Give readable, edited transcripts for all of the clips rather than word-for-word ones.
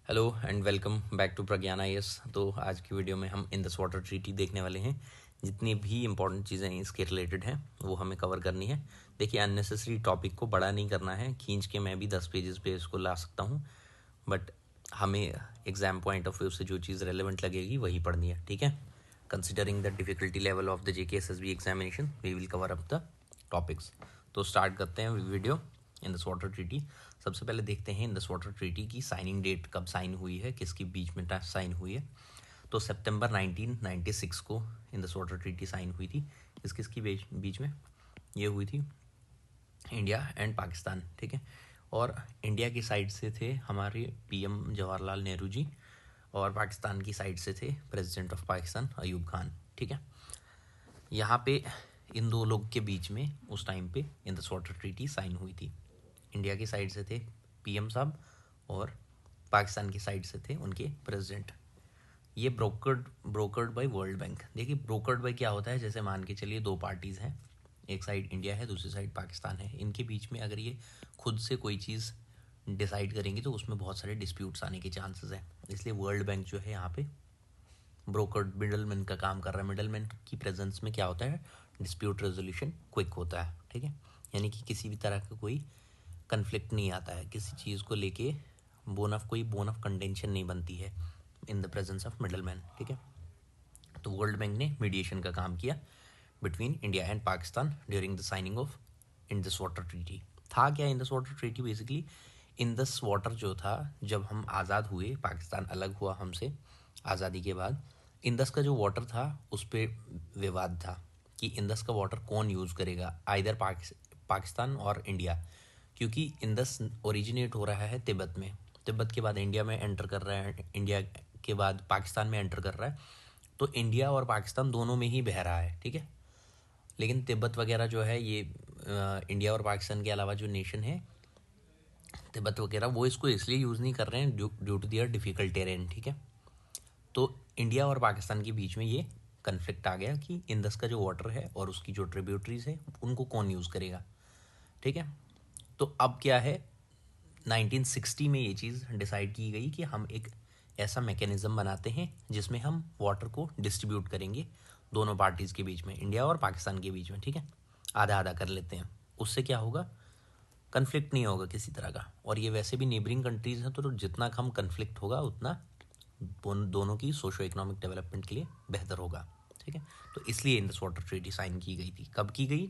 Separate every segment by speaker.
Speaker 1: Hello and welcome back to Pragyan IAS. तो आज की वीडियो में हम इंडस वाटर ट्रीटी देखने वाले हैं। जितनी भी इंपॉर्टेंट चीज़ें इसके रिलेटेड हैं वो हमें कवर करनी है। देखिए, अननेसेसरी टॉपिक को बड़ा नहीं करना है। खींच के मैं भी 10 पेजेस पे इसको ला सकता हूँ, बट हमें एग्जाम पॉइंट ऑफ व्यू से जो चीज़ रेलेवेंट लगेगी वही पढ़नी है, ठीक है। Considering the difficulty level of the JKSSB examination we will cover up the topics. तो स्टार्ट करते हैं वीडियो। इंडस वाटर ट्रीटी, सबसे पहले देखते हैं इंडस वाटर ट्रीटी की साइनिंग डेट कब साइन हुई है, किसके बीच में साइन हुई है। तो सितंबर 1996 को इंडस वाटर ट्रीटी साइन हुई थी। किसकी बीच में ये हुई थी? इंडिया एंड पाकिस्तान, ठीक है। और इंडिया की साइड से थे हमारे PM जवाहरलाल नेहरू जी, और पाकिस्तान की साइड से थे प्रेसिडेंट ऑफ पाकिस्तान अयूब खान, ठीक है। यहाँ पे इन दो लोग के बीच में उस टाइम पे इंडस वाटर ट्रीटी साइन हुई थी। इंडिया की साइड से थे PM साहब और पाकिस्तान की साइड से थे उनके प्रेसिडेंट। ये ब्रोकर्ड बाय वर्ल्ड बैंक। देखिए, ब्रोकर्ड बाय क्या होता है? जैसे मान के चलिए दो पार्टीज़ हैं, एक साइड इंडिया है, दूसरी साइड पाकिस्तान है। इनके बीच में अगर ये खुद से कोई चीज़ डिसाइड करेंगे तो उसमें बहुत सारे डिस्प्यूट्स आने के चांसेस हैं। इसलिए वर्ल्ड बैंक जो है यहाँ पे ब्रोकर्ड मिडलमैन का काम कर रहा है। मिडलमैन की प्रेजेंस में क्या होता है? डिस्प्यूट रेजोल्यूशन क्विक होता है, ठीक है। यानी कि किसी भी तरह का कोई कन्फ्लिक्ट नहीं आता है, किसी चीज़ को लेके कोई बोन ऑफ कंटेंशन नहीं बनती है in the presence of middleman, ठीक है। तो वर्ल्ड बैंक ने मीडिएशन का काम किया between India and Pakistan during the signing off Indus water treaty. था क्या Indus water treaty? Basically Indus water जो था, जब हम आज़ाद हुए, पाकिस्तान अलग हुआ हमसे आज़ादी के बाद, इंडस का जो वाटर था उस पर विवाद था कि इंडस का वाटर कौन यूज़ करेगा, आइदर पाकिस्तान और इंडिया। क्योंकि इंडस ओरिजिनेट हो रहा है तिब्बत में, तिब्बत के बाद इंडिया में एंटर कर रहा है, इंडिया के बाद पाकिस्तान में एंटर कर रहा है। तो इंडिया और पाकिस्तान दोनों में ही बह रहा है, ठीक है। लेकिन तिब्बत वगैरह जो है ये इंडिया और पाकिस्तान के अलावा जो नेशन है तिब्बत वगैरह, वो इसको इसलिए यूज़ नहीं कर रहे हैं due to their difficult terrain, ठीक है। तो इंडिया और पाकिस्तान के बीच में ये कन्फ्लिक्ट आ गया कि इंडस का जो वाटर है और उसकी जो ट्रिब्यूटरीज है उनको कौन यूज़ करेगा, ठीक है। तो अब क्या है, 1960 में ये चीज़ डिसाइड की गई कि हम एक ऐसा मैकेनिज़्म बनाते हैं जिसमें हम वाटर को डिस्ट्रीब्यूट करेंगे दोनों पार्टीज़ के बीच में, इंडिया और पाकिस्तान के बीच में, ठीक है। आधा आधा कर लेते हैं, उससे क्या होगा? कन्फ्लिक्ट नहीं होगा किसी तरह का। और ये वैसे भी नेबरिंग कंट्रीज़ हैं, तो जितना कम कन्फ्लिक्ट होगा उतना दोनों की सोशो इकोनॉमिक डेवलपमेंट के लिए बेहतर होगा, ठीक है। तो इसलिए इंडस वाटर ट्रीटी साइन की गई थी। कब की गई?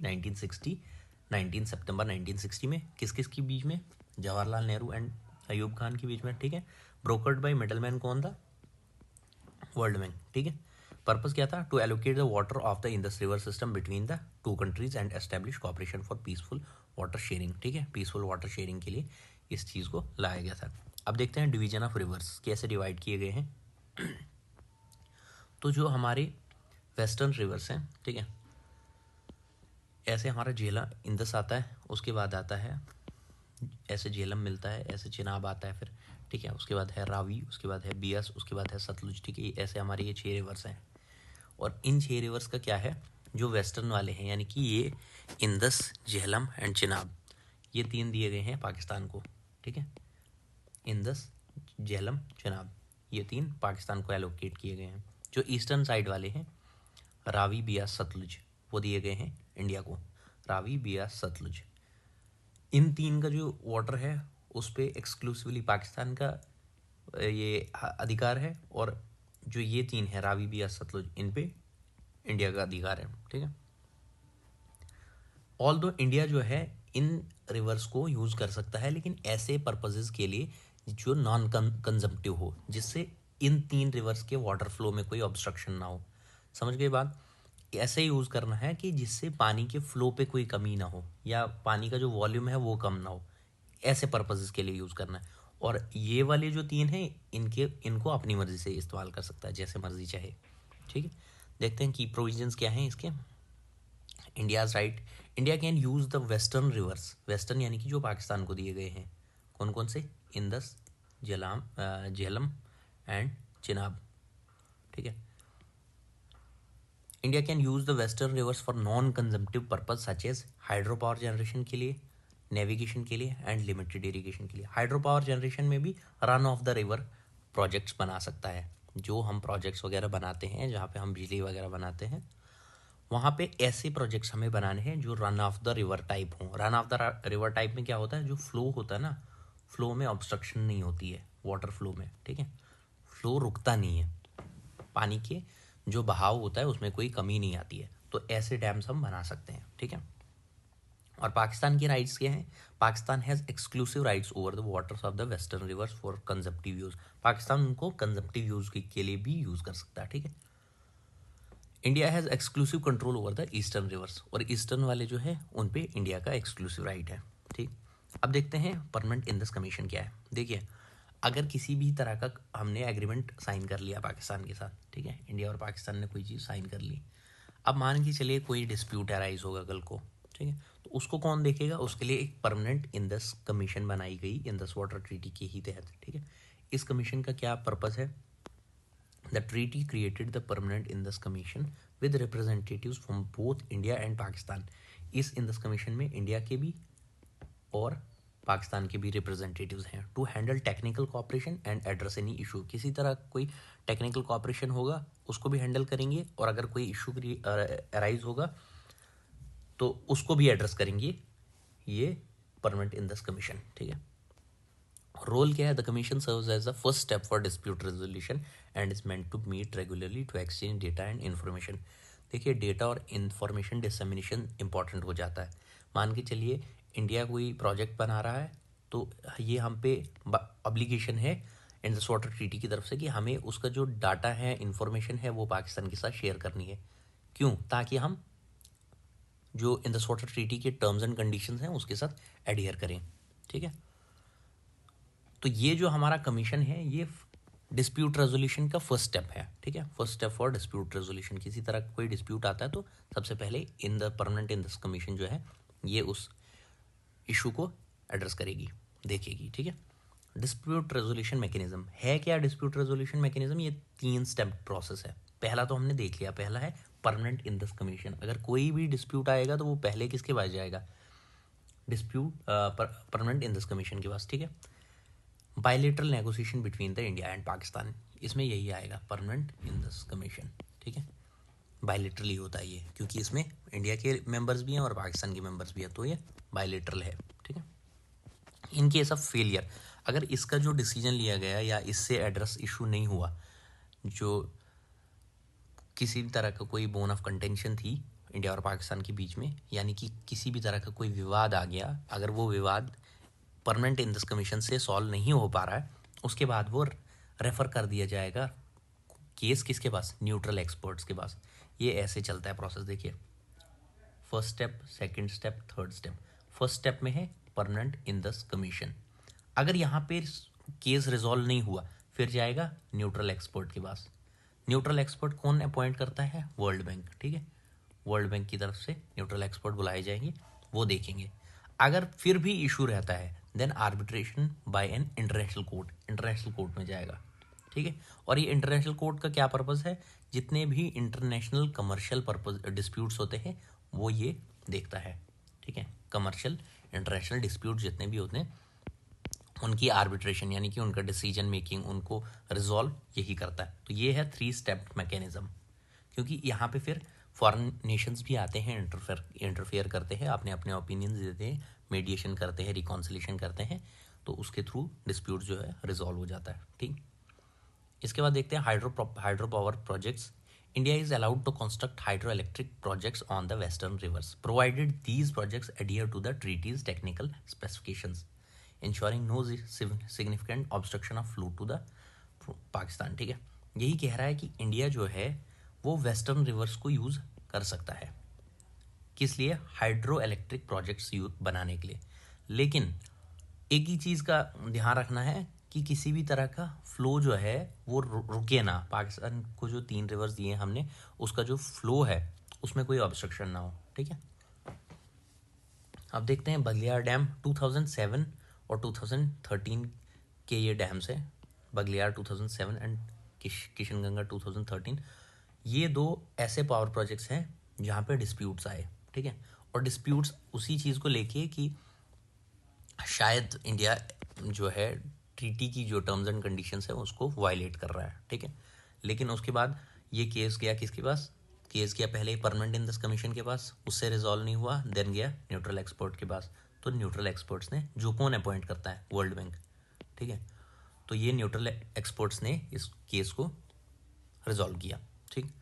Speaker 1: 19 सितंबर 1960 में। किस किस के बीच में? जवाहरलाल नेहरू एंड अयूब खान के बीच में, ठीक है। ब्रोकर्ड बाय मिडलमैन कौन था? वर्ल्ड बैंक, ठीक है। पर्पस क्या था? To allocate the water of the Indus river system between the two countries and establish cooperation for peaceful water sharing, ठीक है। पीसफुल वाटर शेयरिंग के लिए इस चीज़ को लाया गया था। अब देखते हैं डिवीजन ऑफ रिवर्स कैसे डिवाइड किए गए हैं। तो जो हमारे वेस्टर्न रिवर्स हैं, ठीक है, ऐसे हमारा झेलम इंडस आता है, उसके बाद आता है ऐसे झेलम मिलता है, ऐसे चिनाब आता है फिर, ठीक है। उसके बाद है रावी, उसके बाद है बियास, उसके बाद है सतलुज, ठीक है। ऐसे हमारे ये 6 रिवर्स हैं। और इन 6 रिवर्स का क्या है? जो वेस्टर्न वाले हैं, यानी कि ये इंडस, झेलम एंड चिनाब, ये 3 दिए गए हैं पाकिस्तान को, ठीक है। इंडस, झेलम, चिनाब, ये 3 पाकिस्तान को एलोकेट किए गए हैं। जो ईस्टर्न साइड वाले हैं, रावी, बियास, सतलुज, वो दिए गए हैं इंडिया को। रावी, बियास, सतलुज, इन 3 का जो वाटर है उस पर एक्सक्लूसिवली पाकिस्तान का ये अधिकार है, और जो ये 3 है, रावी, बियास, सतलुज, इन पे इंडिया का अधिकार है, ठीक है। ऑल दो इंडिया जो है इन रिवर्स को यूज़ कर सकता है, लेकिन ऐसे पर्पजेज़ के लिए जो नॉन कंजम्पटिव हो, जिससे इन 3 रिवर्स के वाटर फ्लो में कोई ऑब्स्ट्रक्शन ना हो। समझ गए बात? ऐसे यूज़ करना है कि जिससे पानी के फ्लो पे कोई कमी ना हो, या पानी का जो वॉल्यूम है वो कम ना हो। ऐसे पर्पजेज़ के लिए यूज़ करना है। और ये वाले जो 3 हैं, इनको अपनी मर्ज़ी से इस्तेमाल कर सकता है, जैसे मर्ज़ी चाहे, ठीक है। देखते हैं कि प्रोविजंस क्या हैं इसके। India's right, India can use the western reverse, western यानी कि जो पाकिस्तान को दिए गए हैं, कौन कौन से? इंडस, झेलम एंड चिनाब, ठीक है। India can use the western rivers for non consumptive purpose such as hydro power generation के लिए, नेविगेशन के लिए एंड लिमिटेड इरीगेशन के लिए। हाइड्रो पावर जनरेशन में भी run of the river projects बना सकता है। जो हम प्रोजेक्ट्स वगैरह बनाते हैं, जहाँ पे हम बिजली वगैरह बनाते हैं, वहाँ पे ऐसे प्रोजेक्ट्स हमें बनाने हैं जो run of the river type हों। Run of the river type में क्या होता है, जो फ्लो होता है ना, फ्लो में ऑब्स्ट्रक्शन नहीं होती है, वाटर फ्लो में, ठीक है, फ्लो रुकता नहीं है, पानी के जो बहाव होता है उसमें कोई कमी नहीं आती है, तो ऐसे डैम्स हम बना सकते हैं, ठीक है। और पाकिस्तान के राइट्स क्या हैं? Pakistan has exclusive rights over the waters of the western rivers for consumptive use. Pakistan उनको कंजप्टिव यूज़ के लिए भी यूज़ कर सकता है, ठीक है। India has exclusive control over the eastern reverse, और ईस्टर्न वाले जो है उन पे इंडिया का एक्सक्लूसिव राइट है, ठीक। अब देखते हैं परमानेंट इंडस कमीशन क्या है। देखिए, अगर किसी भी तरह का हमने एग्रीमेंट साइन कर लिया पाकिस्तान के साथ, ठीक है, इंडिया और पाकिस्तान ने कोई चीज़ साइन कर ली, अब मान के चलिए कोई डिस्प्यूट अराइज होगा कल को, ठीक है, तो उसको कौन देखेगा? उसके लिए एक परमानेंट इंडस कमीशन बनाई गई इंडस वाटर ट्रीटी के ही तहत, ठीक है। इस कमीशन का क्या पर्पस है? The treaty created the permanent Indus Commission with representatives from both India and Pakistan. इस इंडस कमीशन में इंडिया के भी और पाकिस्तान के भी रिप्रेजेंटेटिव्स हैं to handle technical cooperation and address any issue. किसी तरह कोई टेक्निकल कोऑपरेशन होगा उसको भी हैंडल करेंगे, और अगर कोई इशू अराइज होगा तो उसको भी एड्रेस करेंगे ये परमानेंट इंडस कमीशन, ठीक है। रोल क्या है? The commission serves as the first step for dispute resolution and is meant to meet regularly to exchange data and information. देखिए, डेटा और इन्फॉर्मेशन डिसमिनेशन इंपॉर्टेंट हो जाता है। मान के चलिए इंडिया कोई प्रोजेक्ट बना रहा है, तो ये हम पे ऑब्लिगेशन है इंडस वाटर ट्रीटी की तरफ से कि हमें उसका जो डाटा है, इन्फॉर्मेशन है, वो पाकिस्तान के साथ शेयर करनी है। क्यों? ताकि हम जो इंडस वाटर ट्रीटी के टर्म्स एंड कंडीशंस हैं उसके साथ एडहियर करें, ठीक है। तो ये जो हमारा कमीशन है ये डिस्प्यूट रेजोल्यूशन का फर्स्ट स्टेप है, ठीक है, first step for dispute resolution. किसी तरह का कोई डिस्प्यूट आता है तो सबसे पहले in the permanent Indus commission जो है ये उस इशू को एड्रेस करेगी, देखेगी, ठीक है। डिस्प्यूट रेजोल्यूशन मैकेनिज्म है क्या? डिस्प्यूट रेजोल्यूशन मैकेनिज्म ये 3 स्टेप प्रोसेस है। पहला तो हमने देख लिया, पहला है परमानेंट इंडस कमीशन। अगर कोई भी डिस्प्यूट आएगा तो वो पहले किसके पास जाएगा? डिस्प्यूट परमानेंट इंडस कमीशन के पास, ठीक है। Bilateral negotiation between the India and Pakistan, इसमें यही आएगा परमानेंट इंडस कमीशन, ठीक है। बायलेटरल ही होता है ये, क्योंकि इसमें इंडिया के मेंबर्स भी हैं और पाकिस्तान के मेंबर्स भी हैं, तो ये बायलेटरल है, ठीक है। इन केस ऑफ फेलियर, अगर इसका जो डिसीजन लिया गया या इससे एड्रेस इशू नहीं हुआ, जो किसी भी तरह का कोई बोन ऑफ कंटेंशन थी इंडिया और पाकिस्तान के बीच में, यानी कि किसी भी तरह का कोई विवाद आ गया, अगर वो विवाद परमानेंट इंडस कमीशन से सॉल्व नहीं हो पा रहा है, उसके बाद वो रेफ़र कर दिया जाएगा केस किसके पास? न्यूट्रल एक्सपर्ट्स के पास। ये ऐसे चलता है प्रोसेस। देखिए, first step, second step, third step. First step में है परमानेंट इंडस कमीशन। अगर यहाँ पे केस रिजॉल्व नहीं हुआ, फिर जाएगा न्यूट्रल एक्सपर्ट के पास। न्यूट्रल एक्सपर्ट कौन अपॉइंट करता है? वर्ल्ड बैंक, ठीक है। वर्ल्ड बैंक की तरफ से न्यूट्रल एक्सपर्ट बुलाए जाएंगे, वो देखेंगे। अगर फिर भी इशू रहता है then arbitration by an international court, international court में जाएगा, ठीक है। और ये इंटरनेशनल कोर्ट का क्या पर्पज़ है? जितने भी इंटरनेशनल कमर्शियल पर्पज डिस्प्यूट्स होते हैं वो ये देखता है, ठीक है। कमर्शियल इंटरनेशनल डिस्प्यूट जितने भी होते हैं उनकी आर्बिट्रेशन यानी कि उनका डिसीजन मेकिंग, उनको रिजॉल्व यही करता है। तो ये है 3 स्टेप मैकेनिज्म, क्योंकि यहाँ पे फिर फॉरेन नेशंस भी आते हैं, इंटरफेयर करते हैं, अपने अपने ओपिनियंस देते हैं, मीडिएशन करते हैं, रिकॉन्सिलेशन करते हैं, तो उसके थ्रू डिस्प्यूट जो है रिजॉल्व हो जाता है, ठीक। इसके बाद देखते हैं hydro power projects. India is allowed to construct hydro electric projects on the western rivers provided these projects adhere to the treaty's technical specifications ensuring no significant obstruction of flow to the Pakistan, ठीक है। यही कह रहा है कि India जो है वो वेस्टर्न रिवर्स को यूज़ कर सकता है, किस लिए? हाइड्रो इलेक्ट्रिक प्रोजेक्ट्स बनाने के लिए। लेकिन एक ही चीज़ का ध्यान रखना है कि किसी भी तरह का फ्लो जो है वो रुके ना। पाकिस्तान को जो 3 रिवर्स दिए हमने, उसका जो फ्लो है उसमें कोई ऑब्स्ट्रक्शन ना हो, ठीक है। अब देखते हैं बगलियार डैम। 2007 और 2013 के ये डैम्स हैं। बगलियार 2007 एंड किशनगंगा 2013। ये 2 ऐसे पावर प्रोजेक्ट्स हैं जहाँ पे डिस्प्यूट्स आए, ठीक है। और डिस्प्यूट्स उसी चीज़ को लेके कि शायद इंडिया जो है ट्रीटी की जो टर्म्स एंड कंडीशंस है उसको वायलेट कर रहा है, ठीक है। लेकिन उसके बाद ये केस गया किसके पास, केस गया पहले परमानेंट इंडस कमीशन के पास, उससे रिजॉल्व नहीं हुआ, देन गया न्यूट्रल एक्सपर्ट के पास। तो न्यूट्रल एक्सपर्ट्स ने, जो कौन अपॉइंट करता है, वर्ल्ड बैंक, ठीक है। तो ये न्यूट्रल एक्सपर्ट्स ने इस केस को रिजॉल्व किया, ठीक।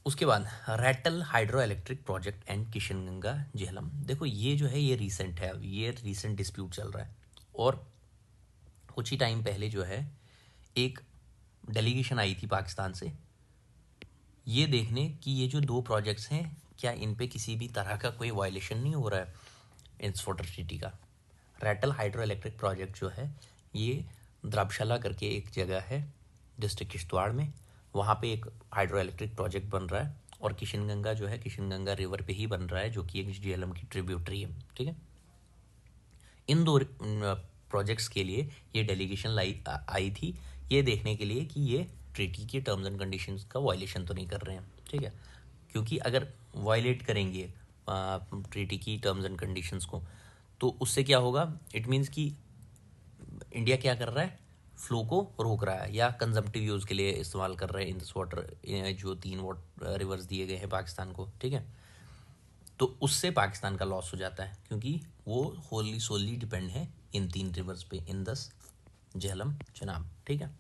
Speaker 1: उसके बाद Ratle hydro electric project and Kishanganga Jhelum. देखो ये जो है ये रीसेंट है, ये रीसेंट डिस्प्यूट चल रहा है। और कुछ ही टाइम पहले जो है एक डेलीगेशन आई थी पाकिस्तान से, ये देखने कि ये जो दो प्रोजेक्ट्स हैं क्या इन पे किसी भी तरह का कोई वायलेशन नहीं हो रहा है इस वाटर ट्रीटी का। रैटल हाइड्रो इलेक्ट्रिक प्रोजेक्ट जो है ये द्राबशाला करके एक जगह है डिस्ट्रिक्ट किश्तवाड़ में, वहाँ पे एक हाइड्रो इलेक्ट्रिक प्रोजेक्ट बन रहा है। और किशनगंगा जो है किशनगंगा रिवर पे ही बन रहा है, जो कि एक झेलम की ट्रिब्यूटरी है, ठीक है। इन दो प्रोजेक्ट्स के लिए ये डेलीगेशन आई थी, ये देखने के लिए कि ये ट्रीटी के टर्म्स एंड कंडीशंस का वायलेशन तो नहीं कर रहे हैं, ठीक है। क्योंकि अगर वायलेट करेंगे ट्रीटी की टर्म्स एंड कंडीशंस को तो उससे क्या होगा, इट मीन्स कि इंडिया क्या कर रहा है, फ्लो को रोक रहा है या कंजम्पटिव यूज़ के लिए इस्तेमाल कर रहे हैं इन दिस वाटर, जो 3 रिवर्स दिए गए हैं पाकिस्तान को, ठीक है। तो उससे पाकिस्तान का लॉस हो जाता है क्योंकि वो होली सोली डिपेंड है इन 3 रिवर्स पे, इंदस, झेलम, चेनाब, ठीक है।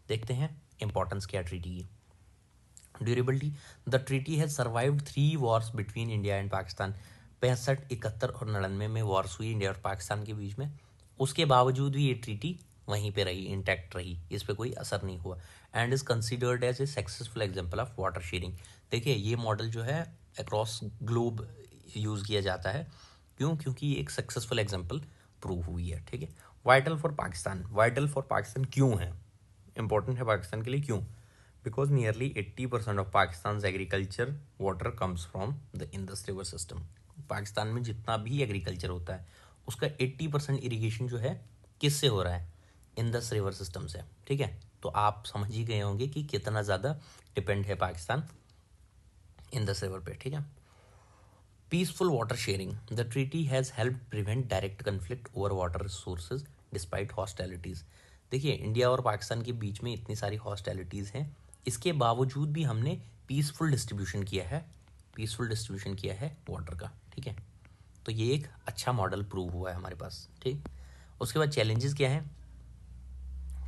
Speaker 1: देखते हैं इंपॉर्टेंस क्या ट्रीटी की। Durability, the treaty has survived 3 Wars between India and Pakistan. 65, 71 और 99 में वॉर्स हुई इंडिया और पाकिस्तान के बीच में, उसके बावजूद भी ये ट्रीटी वहीं पे रही, इंटैक्ट रही, इस पर कोई असर नहीं हुआ। And is considered as a successful example of water sharing. देखिए ये मॉडल जो है अक्रॉस ग्लोब यूज़ किया जाता है, क्यों, क्योंकि ये एक सक्सेसफुल एग्जाम्पल प्रूव हुई है, ठीक है। Vital for Pakistan, vital for Pakistan क्यों है, इंपॉर्टेंट है पाकिस्तान के लिए, क्यों, because nearly 80% of Pakistan agriculture water comes from the Indus river system. Pakistan में जितना भी एग्रीकल्चर होता है उसका 80% इरीगेशन जो है किससे हो रहा है, इंडस रिवर सिस्टम से, ठीक है। तो आप समझ ही गए होंगे कि कितना ज़्यादा डिपेंड है पाकिस्तान इंडस रिवर पे, ठीक है। Peaceful water sharing, the treaty has help prevent direct conflict over water resources despite hostilities. देखिए इंडिया और पाकिस्तान के बीच में इतनी सारी हॉस्टैलिटीज़ हैं, इसके बावजूद भी हमने पीसफुल डिस्ट्रीब्यूशन किया है, पीसफुल डिस्ट्रीब्यूशन किया है वाटर का, ठीक है। तो ये एक अच्छा मॉडल प्रूव हुआ है हमारे पास, ठीक। उसके बाद चैलेंजेस क्या है,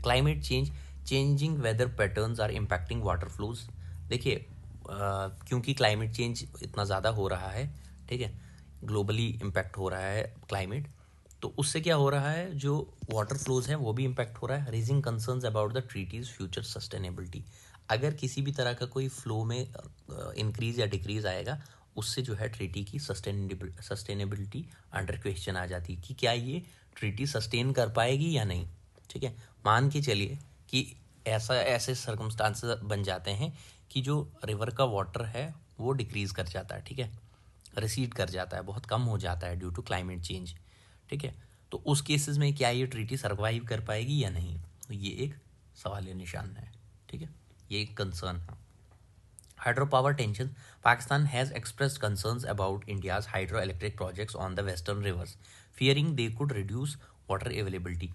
Speaker 1: climate change, changing weather patterns are impacting water flows. देखिए क्योंकि क्लाइमेट चेंज इतना ज़्यादा हो रहा है, ठीक है, ग्लोबली इम्पैक्ट हो रहा है क्लाइमेट, तो उससे क्या हो रहा है, जो वाटर फ्लोज है वो भी इम्पैक्ट हो रहा है। Rising concerns about the treaty's future sustainability, अगर किसी भी तरह का कोई फ्लो में इंक्रीज या डिक्रीज आएगा उससे जो है ट्रीटी की सस्टेनेबिलिटी अंडर क्वेश्चन आ जाती है कि क्या ये ट्रीटी सस्टेन कर पाएगी या नहीं, ठीक है। मान के चलिए कि ऐसे सर्कमस्टांसेस बन जाते हैं कि जो रिवर का वाटर है वो डिक्रीज़ कर जाता है, ठीक है, रिसीड कर जाता है, बहुत कम हो जाता है ड्यू टू क्लाइमेट चेंज, ठीक है। तो उस केसेस में क्या ये ट्रीटी सर्वाइव कर पाएगी या नहीं, तो ये एक सवालिया निशान है, ठीक है, ये एक कंसर्न है। Hydro power tension, Pakistan has expressed concerns about India's hydro electric projects on the western reverse, fearing they could reduce water availability.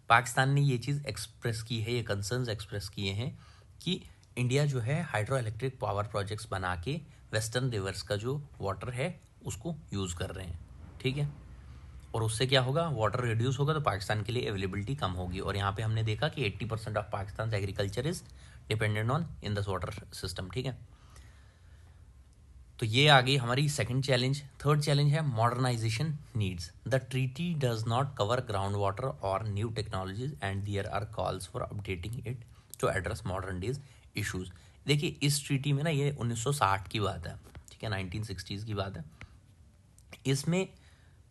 Speaker 1: Pakistan ने ये चीज़ एक्सप्रेस की है, ये कंसर्न्स एक्सप्रेस किए हैं कि इंडिया जो है हाइड्रो इलेक्ट्रिक पावर प्रोजेक्ट्स बना के वेस्टर्न रिवर्स का जो वाटर है उसको यूज़ कर रहे हैं, ठीक है। और उससे क्या होगा, वाटर रिड्यूस होगा तो पाकिस्तान के लिए अवेलेबिलिटी कम होगी। और यहाँ पे हमने देखा कि 80% of Pakistan agriculture is dependent on in this water system, ठीक है। तो ये आ गई हमारी सेकंड चैलेंज। थर्ड चैलेंज है modernisation needs, the treaty does not cover ground water और new technologies and there are calls for updating it to address modern days issues. देखिए इस ट्रीटी में ना, ये 1960 की बात है, ठीक है, 1960s की बात है, इसमें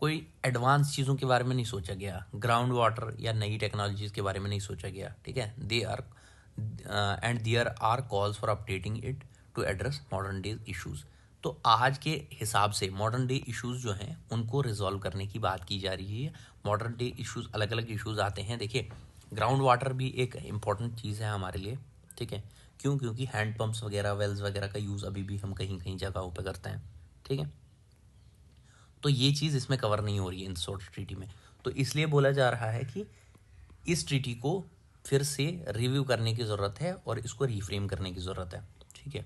Speaker 1: कोई एडवांस चीज़ों के बारे में नहीं सोचा गया, ग्राउंड वाटर या नई टेक्नोलॉजीज़ के बारे में नहीं सोचा गया, ठीक है। There are calls for updating it to address modern days issues. तो आज के हिसाब से मॉडर्न डे इश्यूज़ जो हैं उनको रिजॉल्व करने की बात की जा रही है। मॉडर्न डे इश्यूज़ अलग अलग इश्यूज़ आते हैं। देखिए ग्राउंड वाटर भी एक इम्पॉर्टेंट चीज़ है हमारे लिए, ठीक है, क्यों, क्योंकि हैंड पम्प्स वगैरह, वेल्स वगैरह का यूज़ अभी भी हम कहीं कहीं जगहों पे करते हैं, ठीक है। तो ये चीज़ इसमें कवर नहीं हो रही है इन सॉर्ट ट्रीटी में। तो इसलिए बोला जा रहा है कि इस ट्रीटी को फिर से रिव्यू करने की ज़रूरत है और इसको रीफ्रेम करने की ज़रूरत है, ठीक है,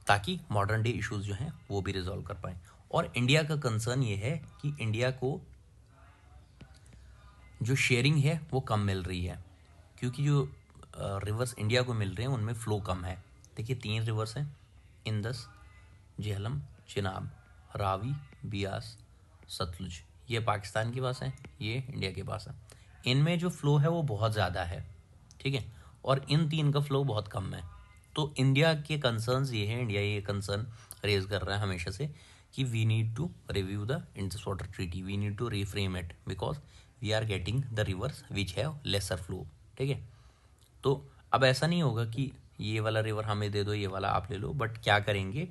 Speaker 1: ताकि मॉडर्न डे इश्यूज जो हैं वो भी रिजॉल्व कर पाएँ। और इंडिया का कंसर्न ये है कि इंडिया को जो शेयरिंग है वो कम मिल रही है, क्योंकि जो रिवर्स इंडिया को मिल रहे हैं उनमें फ़्लो कम है। देखिए 3 रिवर्स हैं, इंदस, झेलम, चिनाब, रावी, बियास, सतलुज। ये पाकिस्तान के पास है, ये इंडिया के पास है। इनमें जो फ़्लो है वो बहुत ज़्यादा है, ठीक है, और इन 3 का फ़्लो बहुत कम है। तो इंडिया के कंसर्न्स ये हैं, इंडिया ये कंसर्न रेज कर रहा है हमेशा से कि we need to review the Indus water treaty, we need to reframe it because we are getting the rivers which have lesser flow, ठीक है। तो अब ऐसा नहीं होगा कि ये वाला रिवर हमें दे दो, ये वाला आप ले लो, बट क्या करेंगे,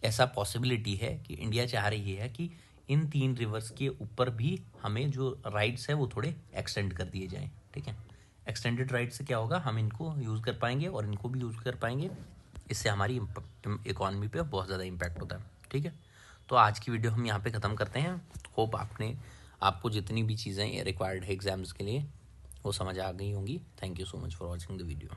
Speaker 1: ऐसा पॉसिबिलिटी है कि इंडिया चाह रही है कि इन 3 रिवर्स के ऊपर भी हमें जो राइट्स है वो थोड़े एक्सटेंड कर दिए जाएं, ठीक है। एक्सटेंडेड राइट से क्या होगा, हम इनको यूज़ कर पाएंगे और इनको भी यूज़ कर पाएंगे, इससे हमारी इकॉनमी पे बहुत ज़्यादा इम्पैक्ट होता है, ठीक है। तो आज की वीडियो हम यहाँ पे ख़त्म करते हैं। होप आपको जितनी भी चीज़ें रिक्वायर्ड है एग्जाम्स के लिए वो समझ आ गई होंगी। Thank you so much for watching the video.